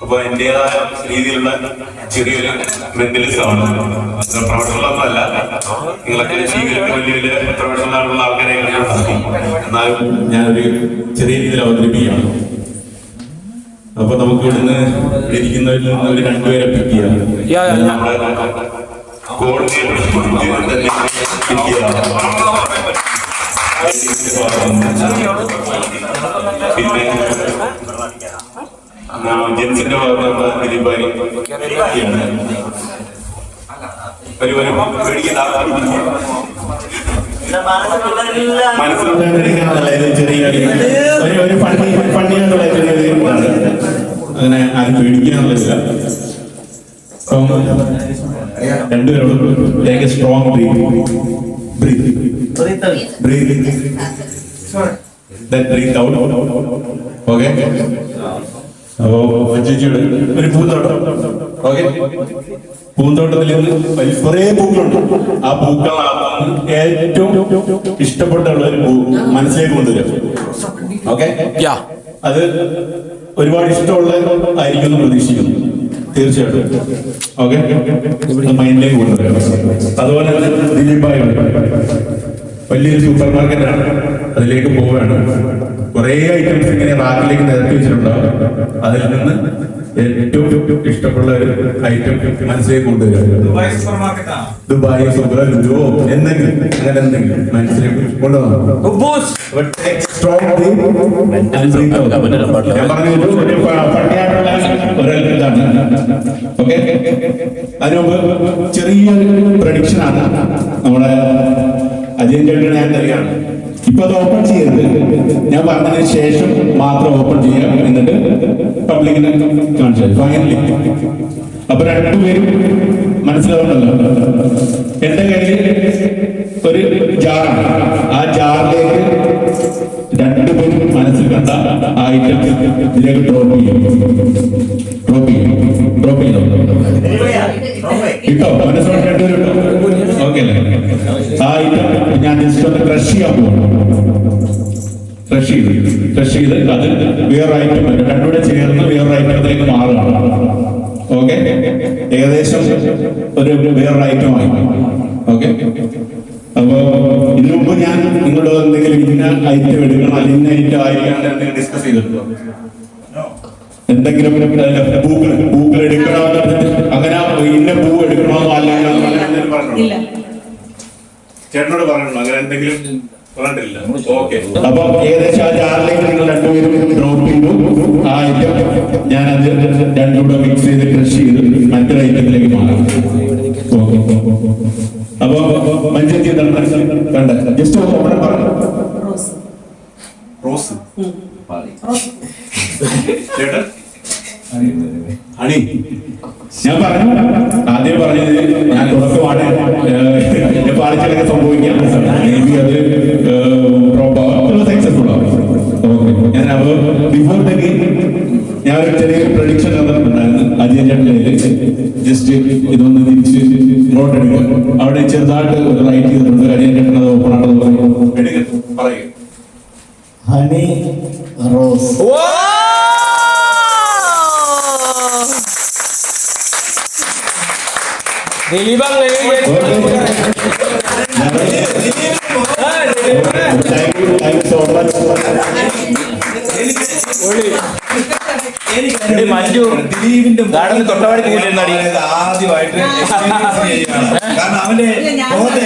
അപ്പൊ എന്റേതായ രീതിയിലുള്ള ചെറിയൊരു മെന്റലിസമാണ്. പ്രൊഫഷണലൊന്നും അല്ല. നിങ്ങളൊക്കെ ജീവിതത്തിൽ വലിയ വലിയ പ്രൊഫഷണൽ ആയിട്ടുള്ള ആൾക്കാരെ എന്നാലും ഞാനൊരു ചെറിയ രീതിയിൽ അവതരിപ്പിക്കുകയാണ്. അപ്പൊ നമുക്ക് ഇവിടുന്ന് ഇരിക്കുന്നവരിൽ നിന്ന് ഒരു രണ്ടുപേരെ പിക്ക് ചെയ്യാം. നമ്മുടെ കോർഡിനേറ്റർ പിന്നെ ജെൻസിന്റെ ഭാഗത്തുള്ള ദിലീപായി മനസ്സിലുണ്ടായിരിക്കാനുള്ള ചെറിയ പണിയാനുള്ള അങ്ങനെ ആരും പേടിക്കാനുള്ളതില്ല. രണ്ടുപേരോടും take a strong breath out. Okay, അപ്പോ ചേച്ചിയുടെ ഒരു പൂന്തോട്ടം. ഓക്കെ, പൂന്തോട്ടത്തിൽ കുറെ പൂക്കളുണ്ട്. ആ പൂക്കളാണ് ഏറ്റവും ഇഷ്ടപ്പെട്ടുള്ള ഒരു പൂ മനസ്സിലേക്ക് കൊണ്ടുവരും. ഓക്കെ, അത് ഒരുപാട് ഇഷ്ടമുള്ള ആയിരിക്കും പ്രതീക്ഷിക്കുന്നു. തീർച്ചയായിട്ടും ഓക്കെ, മൈൻഡിലേക്ക് കൊണ്ടുവരാം. അതുപോലെ തന്നെ ദിലീപായി വലിയൊരു സൂപ്പർ മാർക്കറ്റാണ്, അതിലേക്ക് പോവുകയാണ്. കുറെ ഐറ്റംസ് ഇങ്ങനെ റാക്കിലേക്ക് നിരത്തി വെച്ചിട്ടുണ്ടാവും. അതിൽ നിന്ന് ഏറ്റവും ഇഷ്ടമുള്ള ഒരു ഐറ്റം മനസ്സിലേക്ക് കൊണ്ടുവരിക. ദുബായ് സൂപ്പർ ലുലു എന്തെങ്കിലും അങ്ങനെ എന്തെങ്കിലും മനസ്സിലേക്ക് കൊണ്ടുവന്നു. ഞാൻ പറഞ്ഞു പട്ടിയായിട്ടുള്ള ഒരിതാണ്. ഓക്കെ, അതിനു മുമ്പ് ചെറിയൊരു പ്രഡിക്ഷനാണ്. നമ്മുടെ അജയൻ ചേട്ടൻ ഞാൻ തരികയാണ്. ഇപ്പൊ അത് ഓപ്പൺ ചെയ്യരുത്, ഞാൻ പറഞ്ഞതിന് ശേഷം മാത്രം ഓപ്പൺ ചെയ്യാം. എന്നിട്ട് പബ്ലിക്കിനെ കാണിച്ചു ഫൈനലി. അപ്പൊ രണ്ടുപേരും മനസ്സിലാവുന്നല്ലോ. എന്റെ കയ്യിൽ ഒരു ജാറാണ്. ആ ജാറിലേക്ക് രണ്ടുപേരും മനസ്സിൽ കണ്ട ഐറ്റംസ് ഇതിലേക്ക് ഡ്രോപ്പ് ചെയ്യും. ഇട്ടോ മനസ്സിലോട്ട് രണ്ടുപേരും ഇട്ടോ. ഓക്കെ അല്ലേ? ആ ഐറ്റം ഞാൻ ജസ്റ്റ് ഒന്ന് ക്രഷ് ചെയ്യാൻ പോവാണ്. ക്രഷ് ചെയ്ത് അത് വേറെ ഐറ്റം രണ്ടുകൂടെ ചേർന്ന് വേറെ ഐറ്റത്തിലേക്ക് മാറുകയാണ്. ഓക്കെ, ഏകദേശം ഒരു വേറെ ഐറ്റമായി. ഓക്കെ, അപ്പോ ഇതിനു മുമ്പ് ഞാൻ നിങ്ങളോട് എന്തെങ്കിലും ഇന്ന ഐറ്റം എടുക്കണം അല്ലെങ്കിൽ ഇന്ന ഐറ്റം ആയിരിക്കണം എന്തെങ്കിലും ഡിസ്കസ് ചെയ്തിട്ടുണ്ടോ? എന്തെങ്കിലും പൂക്കൾ എടുക്കണോ, അങ്ങനെ ഇന്ന പൂ എടുക്കണോ അല്ലെങ്കിൽ ചേട്ടനോട് പറഞ്ഞിട്ടുണ്ടോ? അങ്ങനെ എന്തെങ്കിലും പറഞ്ഞിട്ടില്ല. ഓക്കെ, അപ്പൊ ഏകദേശം ആ ജാറിലേക്ക് നിങ്ങൾ രണ്ടുപേരും ഡ്രോപ്പ് ചെയ്തു. ആ ഐറ്റം ഞാൻ അത് രണ്ടുകൂടെ മിക്സ് ചെയ്ത് ക്രഷ് ചെയ്ത് മറ്റൊരു ഐറ്റത്തിലേക്ക് മാറാം. ഓക്കെ, അപ്പൊ മനുഷ്യർക്ക് വേണ്ട ജസ്റ്റ് അവിടെ പറഞ്ഞു. റോസ് ചേട്ടൻ ഹണി. ഞാൻ പറഞ്ഞു ആദ്യം പറഞ്ഞത് ഞാൻ തുടക്കമാണ് പാളിച്ചൊക്കെ സംഭവിക്കാം. അത് സക്സസ്ഫുൾ ആവും. ഓക്കെ, ഞാൻ അപ്പൊ ബിഫോർ ദ ഗെയിം ഞാൻ ഒരു ചെറിയൊരു പ്രഡിക്ഷൻ തന്നിട്ടുണ്ടായിരുന്നു. അജയൻ ചേട്ടൻ്റെ ജസ്റ്റ് ഇതൊന്ന് തിരിച്ച് ഇങ്ങോട്ട് എടുക്കുക. അവിടെ ചെറുതായിട്ട് ഒരു റൈറ്റ് ചെയ്തിട്ടുണ്ട്. അജയൻ ചേട്ടൻ അത് ഓപ്പൺ ആണെന്ന് പറയും. ഹണി റോസ്. ദിലീപിന്റെ ആദ്യമായിട്ട് കാരണം അവന്റെ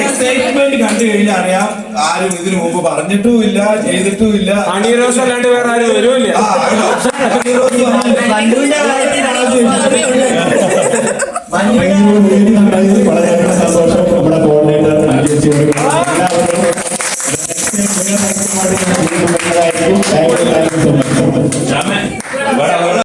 എക്സൈറ്റ്മെന്റ് കണ്ടു കഴിഞ്ഞാൽ അറിയാം ആരും ഇതിനു മുമ്പ് പറഞ്ഞിട്ടുമില്ല ചെയ്തിട്ടുമില്ല. അല്ലാണ്ട് വേറെ ആരും വരുമില്ല. വളരെ സന്തോഷം. നമ്മുടെ കോർഡിനേറ്റർ